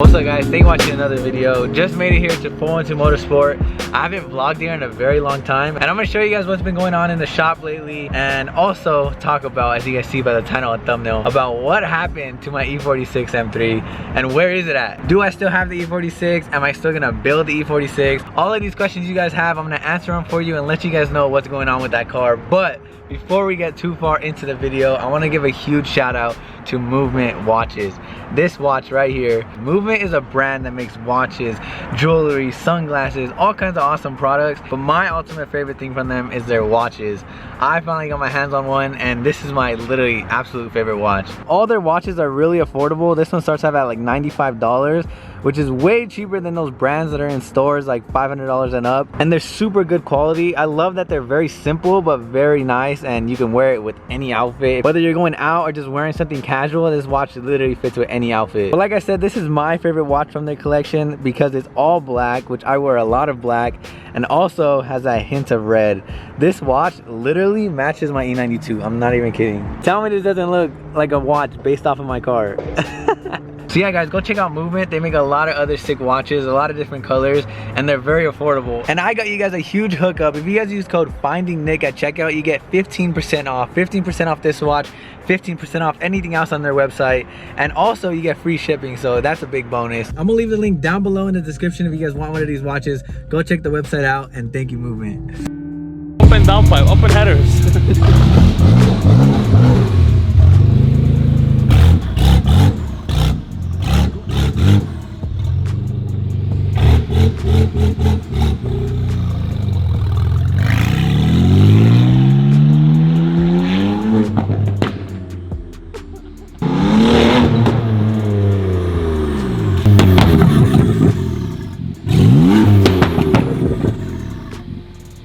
What's up guys, thank you for watching another video. Just made it here to Pull Into Motorsport. I haven't vlogged here in a very long time, and I'm gonna show you guys what's been going on in the shop lately, and also talk about, as you guys see by the title and thumbnail, about what happened to my E46 M3 and where is it at. Do I still have the E46? Am I still gonna build the E46? All of these questions you guys have, I'm gonna answer them for you and let you guys know what's going on with that car. But before we get too far into the video, I want to give a huge shout out to Movement watches. This watch right here, Movement is a brand that makes watches, jewelry, sunglasses, all kinds of awesome products, but my ultimate favorite thing from them is their watches. I finally got my hands on one, and this is my literally absolute favorite watch. All their watches are really affordable. This one starts off at like $95, which is way cheaper than those brands that are in stores like $500 and up, and they're super good quality. I love that they're very simple but very nice, and you can wear it with any outfit. Whether you're going out or just wearing something casual, this watch literally fits with any outfit. But like I said, this is my favorite watch from their collection because it's all black, which I wear a lot of black, and also has that hint of red. This watch literally matches my E92. I'm not even kidding. Tell me this doesn't look like a watch based off of my car. So yeah guys, go check out Movement. They make a lot of other sick watches, a lot of different colors, and they're very affordable. And I got you guys a huge hookup. If you guys use code FindingNick at checkout, you get 15% off. 15% off this watch, 15% off anything else on their website, and also you get free shipping, so that's a big bonus. I'm gonna leave the link down below in the description if you guys want one of these watches. Go check the website out, and thank you Movement. Open downpipe, open headers.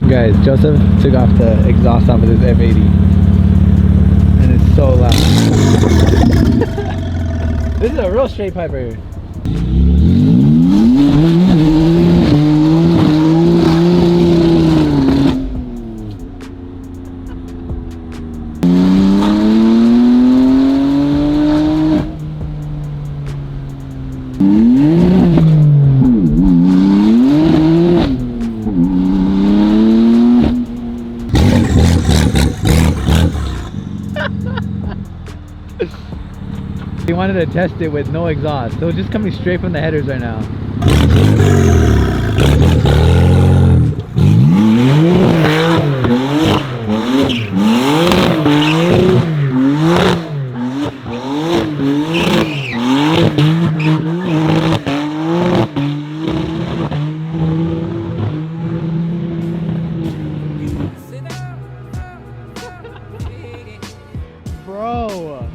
Guys, Joseph took off the exhaust off of this F80, and it's so loud. This is a real straight pipe right here. He wanted to test it with no exhaust, so it's just coming straight from the headers right now. Bro.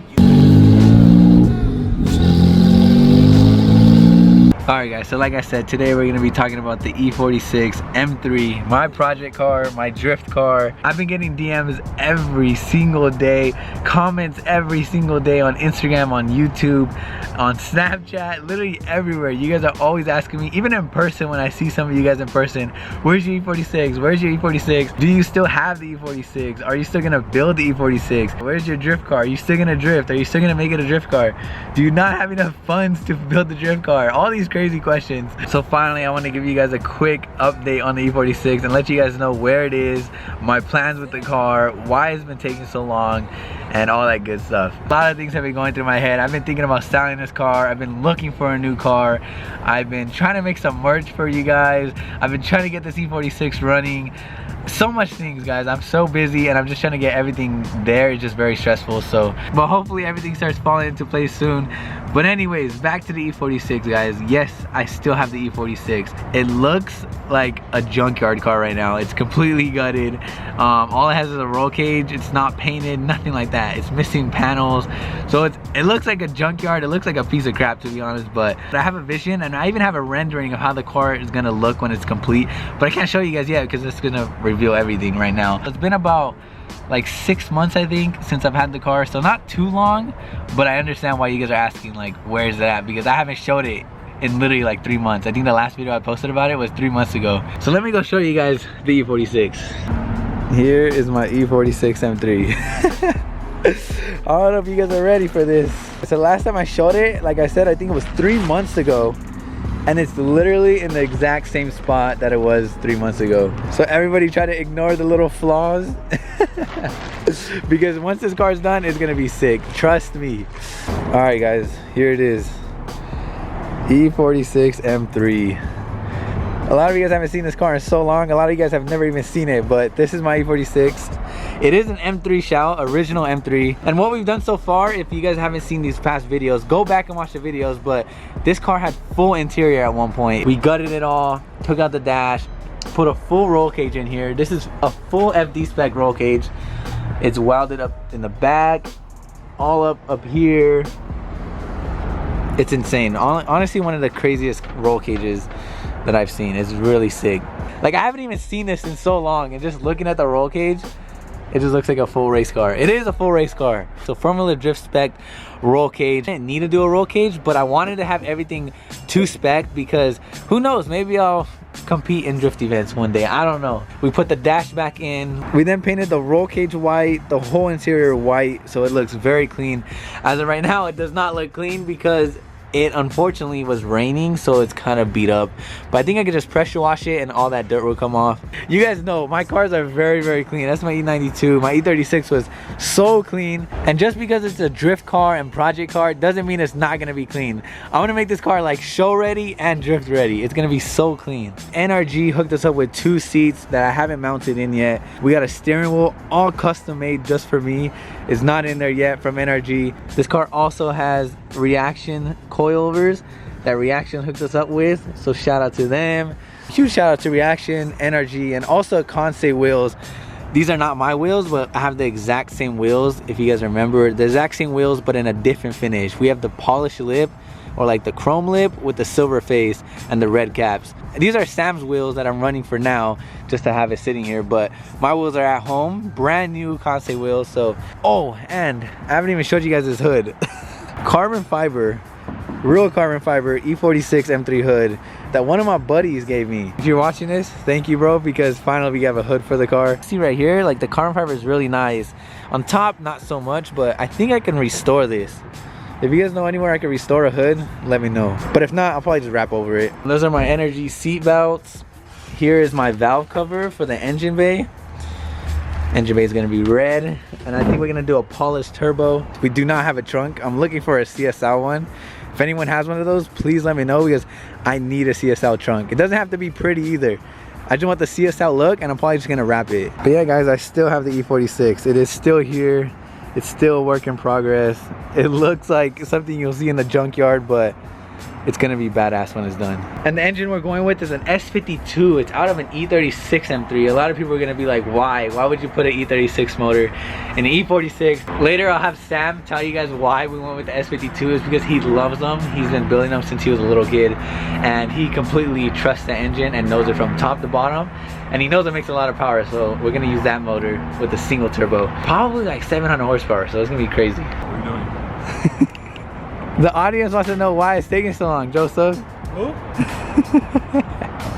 Alright guys, so like I said, today we're going to be talking about the E46 M3, my project car, my drift car. I've been getting DMs every single day, comments every single day on Instagram, on YouTube, on Snapchat, literally everywhere. You guys are always asking me, even in person when I see some of you guys in person, where's your E46? Where's your E46? Do you still have the E46? Are you still going to build the E46? Where's your drift car? Are you still going to drift? Are you still going to make it a drift car? Do you not have enough funds to build the drift car? All these crazy questions. So finally I want to give you guys a quick update on the E46 and let you guys know where it is, my plans with the car, why it's been taking so long, and all that good stuff. A lot of things have been going through my head. I've been thinking about selling this car. I've been looking for a new car. I've been trying to make some merch for you guys. I've been trying to get this E46 running. So much things guys, I'm so busy and I'm just trying to get everything there. It's just very stressful, so but hopefully everything starts falling into place soon. But anyways, back to the E46 guys. Yes, I still have the E46. It looks like a junkyard car right now. It's completely gutted. All it has is a roll cage. It's not painted, nothing like that. It's missing panels, so it looks like a junkyard. It looks like a piece of crap, to be honest. But I have a vision, and I even have a rendering of how the car is gonna look when it's complete, but I can't show you guys yet because it's gonna reveal everything right now. It's been about like 6 months I think since I've had the car, so not too long, but I understand why you guys are asking like where is it at, because I haven't showed it in literally like 3 months. I think the last video I posted about it was 3 months ago. So let me go show you guys the E46. Here is my E46 M3. I don't know if you guys are ready for this. So last time I showed it, like I said, I think it was 3 months ago. And it's literally in the exact same spot that it was 3 months ago. So everybody try to ignore the little flaws. Because once this car's done, it's gonna be sick. Trust me. All right, guys, here it is. E46 M3. A lot of you guys haven't seen this car in so long. A lot of you guys have never even seen it, but this is my E46. It is an M3 shell, original M3. And what we've done so far, if you guys haven't seen these past videos, go back and watch the videos, but this car had full interior at one point. We gutted it all, took out the dash, put a full roll cage in here. This is a full FD spec roll cage. It's welded up in the back, all up here. It's insane. Honestly, one of the craziest roll cages that I've seen. It's really sick. Like, I haven't even seen this in so long, and just looking at the roll cage, it just looks like a full race car. It is a full race car. So Formula Drift spec roll cage. I didn't need to do a roll cage, but I wanted to have everything to spec because who knows, maybe I'll compete in drift events one day. I don't know. We put the dash back in. We then painted the roll cage white, the whole interior white, so it looks very clean. As of right now, it does not look clean because it unfortunately was raining, so it's kind of beat up, but I think I could just pressure wash it and all that dirt will come off. You guys know my cars are very, very clean. That's my E92. My E36 was so clean, and just because it's a drift car and project car doesn't mean it's not gonna be clean. I want to make this car like show ready and drift ready. It's gonna be so clean. NRG hooked us up with 2 seats that I haven't mounted in yet. We got a steering wheel all custom made just for me. It's not in there yet from NRG. This car also has reaction coilovers that Reaction hooked us up with, so shout out to them. Huge shout out to Reaction, NRG, and also Conseil wheels. These are not my wheels, but I have the exact same wheels. If you guys remember, the exact same wheels but in a different finish. We have the polished lip, or like the chrome lip with the silver face and the red caps. These are Sam's wheels that I'm running for now, just to have it sitting here, but my wheels are at home, brand new Conseil wheels. So, oh, and I haven't even showed you guys this hood. Carbon fiber, real carbon fiber E46 M3 hood that one of my buddies gave me. If you're watching this, thank you, bro, because finally we have a hood for the car. See right here, like the carbon fiber is really nice. On top, not so much, but I think I can restore this. If you guys know anywhere I can restore a hood, let me know. But if not, I'll probably just wrap over it. Those are my NRG seat belts. Here is my valve cover for the engine bay. Engine bay is gonna be red, and I think we're gonna do a polished turbo. We do not have a trunk. I'm looking for a CSL one. If anyone has one of those, please let me know, because I need a CSL trunk. It doesn't have to be pretty either. I just want the CSL look, and I'm probably just gonna wrap it. But yeah, guys, I still have the E46. It is still here. It's still a work in progress. It looks like something you'll see in the junkyard, but it's gonna be badass when it's done. And the engine we're going with is an S52. It's out of an E36 M3. A lot of people are gonna be like, why? Why would you put an E36 motor in an E46? Later, I'll have Sam tell you guys why we went with the S52. Is because he loves them. He's been building them since he was a little kid, and he completely trusts the engine and knows it from top to bottom. And he knows it makes a lot of power, so we're gonna use that motor with a single turbo. Probably like 700 horsepower, so it's gonna be crazy. What are you doing? The audience wants to know why it's taking so long, Joseph. Who?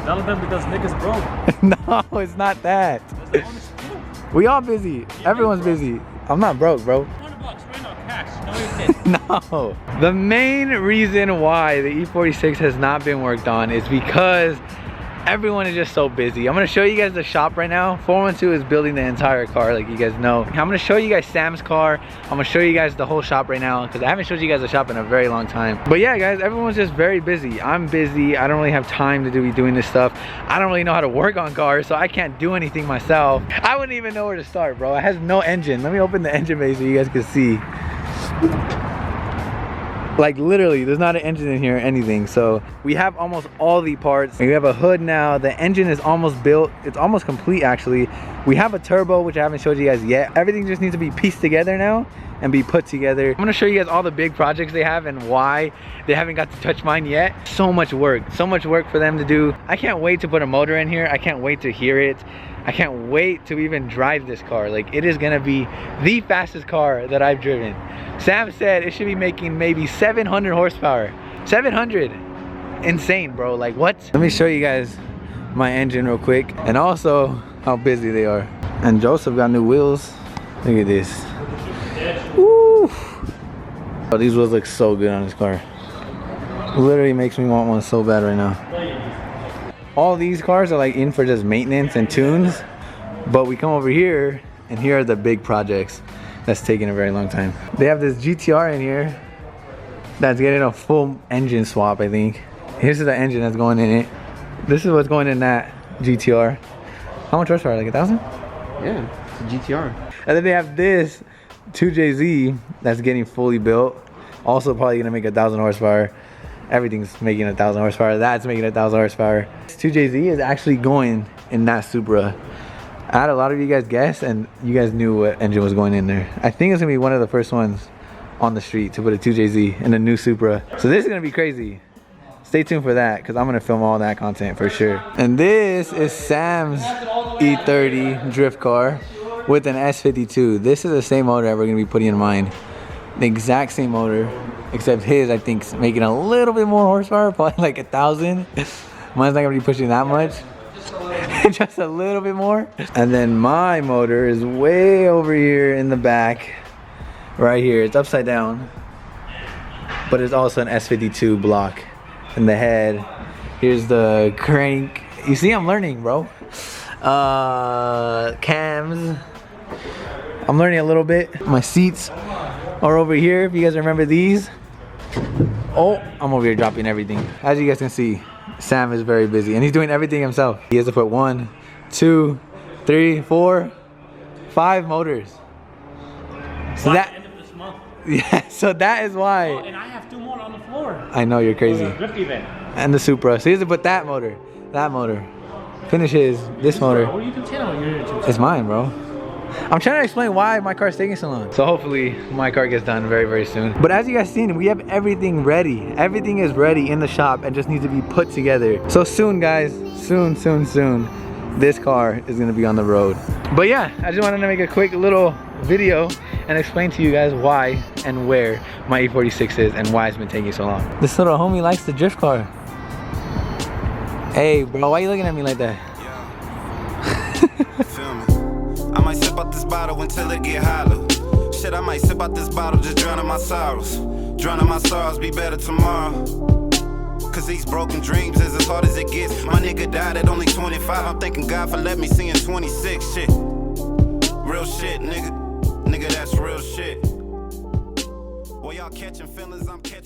Tell them because Nick is broke. No, it's not that. That's the honest truth. We all busy. Everyone's busy. I'm not broke, bro. $200 right now, cash. No, you didn't. No. The main reason why the E46 has not been worked on is because everyone is just so busy. I'm gonna show you guys the shop right now. 412 is building the entire car, like you guys know. I'm gonna show you guys Sam's car. I'm gonna show you guys the whole shop right now, because I haven't showed you guys the shop in a very long time. But yeah, guys, everyone's just very busy. I'm busy. I don't really have time to be doing this stuff. I don't really know how to work on cars, so I can't do anything myself. I wouldn't even know where to start, bro. It has no engine. Let me open the engine bay so you guys can see. Like literally, there's not an engine in here or anything. So we have almost all the parts. We have a hood now. The engine is almost built. It's almost complete actually. We have a turbo, which I haven't showed you guys yet. Everything just needs to be pieced together now and be put together. I'm gonna show you guys all the big projects they have and why they haven't got to touch mine yet. So much work for them to do. I can't wait to put a motor in here. I can't wait to hear it. I can't wait to even drive this car. Like, it is gonna be the fastest car that I've driven. Sam said it should be making maybe 700 horsepower. 700. Insane, bro. Like, what? Let me show you guys my engine real quick, and also how busy they are. And Joseph got new wheels. Look at this. Woo. Oh, these wheels look so good on this car. Literally makes me want one so bad right now. All these cars are like in for just maintenance and tunes, but we come over here and here are the big projects that's taking a very long time. They have this GTR in here that's getting a full engine swap, I think. Here's the engine that's going in it. This is what's going in that GTR. How much horsepower? Like 1,000? Yeah, it's a GTR. And then they have this 2JZ that's getting fully built. Also probably gonna make 1,000 horsepower. Everything's making 1,000 horsepower. That's making 1,000 horsepower. This 2JZ is actually going in that Supra. I had a lot of you guys guess, and you guys knew what engine was going in there. I think it's gonna be one of the first ones on the street to put a 2JZ in a new Supra. So this is gonna be crazy. Stay tuned for that, because I'm gonna film all that content for sure. And this is Sam's E30 drift car with an S52. This is the same motor that we're gonna be putting in mine. The exact same motor, except his, I think, is making a little bit more horsepower, probably like 1,000. Mine's not gonna be pushing that much. Just a little bit more. And then my motor is way over here in the back, right here. It's upside down, but it's also an S52 block. And the head, here's the crank. You see, I'm learning, bro. Cams, I'm learning a little bit. My seats are over here, if you guys remember these. Oh, I'm over here dropping everything. As you guys can see, Sam is very busy and he's doing everything himself. He has to put 1, 2, 3, 4, 5 motors. So that, end of this month. yeah, so that is why. Oh, and I have 2 more on the floor. I know, you're crazy. For the drift event. And the Supra. So he has to put that motor, finish his, this motor. What are you doing on your YouTube? It's mine, bro. I'm trying to explain why my car's taking so long. So hopefully my car gets done very, very soon. But as you guys seen, we have everything ready. Everything is ready in the shop and just needs to be put together. So soon, guys, soon, this car is gonna be on the road. But yeah, I just wanted to make a quick little video and explain to you guys why and where my E46 is and why it's been taking so long. This little homie likes the drift car. Hey, bro, why you looking at me like that? I might sip out this bottle until it get hollow. Shit, I might sip out this bottle, just drowning my sorrows. Drowning my sorrows, be better tomorrow. Cause these broken dreams is as hard as it gets. My nigga died at only 25. I'm thanking God for letting me see in 26. Shit. Real shit, nigga. Nigga, that's real shit. Boy, y'all catching feelings, I'm catching.